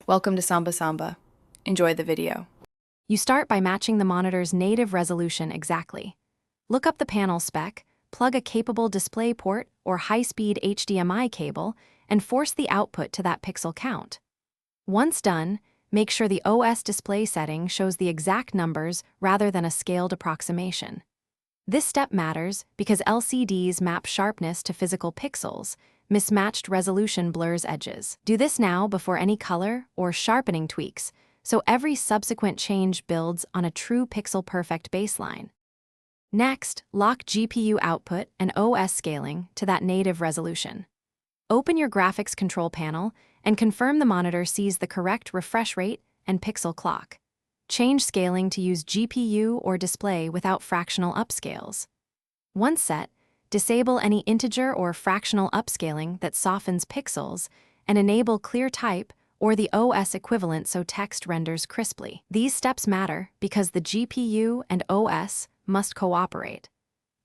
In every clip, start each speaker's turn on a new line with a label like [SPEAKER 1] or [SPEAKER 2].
[SPEAKER 1] Welcome to Samba Samba. Enjoy the video.
[SPEAKER 2] You start by matching the monitor's native resolution exactly. Look up the panel spec, plug a capable display port or high-speed HDMI cable, and force the output to that pixel count. Once done, make sure the OS display setting shows the exact numbers rather than a scaled approximation. This step matters because LCDs map sharpness to physical pixels. Mismatched resolution blurs edges. Do this now before any color or sharpening tweaks, so every subsequent change builds on a true pixel-perfect baseline. Next, lock GPU output and OS scaling to that native resolution. Open your graphics control panel and confirm the monitor sees the correct refresh rate and pixel clock. Change scaling to use GPU or display without fractional upscales. Once set, disable any integer or fractional upscaling that softens pixels and enable clear type or the OS equivalent so text renders crisply. These steps matter because the GPU and OS must cooperate.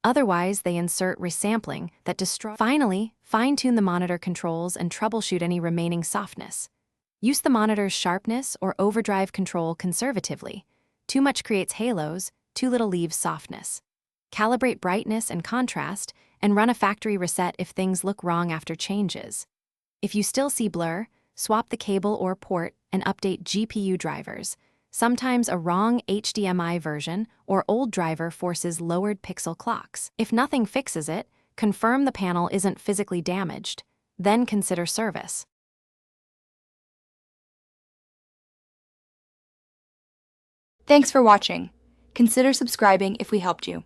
[SPEAKER 2] Otherwise, they insert resampling that destroys. Finally, fine-tune the monitor controls and troubleshoot any remaining softness. Use the monitor's sharpness or overdrive control conservatively. Too much creates halos, too little leaves softness. Calibrate brightness and contrast, and run a factory reset if things look wrong after changes. If you still see blur, swap the cable or port and update GPU drivers. Sometimes a wrong HDMI version or old driver forces lowered pixel clocks. If nothing fixes it, confirm the panel isn't physically damaged. Then consider service.
[SPEAKER 3] Thanks for watching. Consider subscribing if we helped you.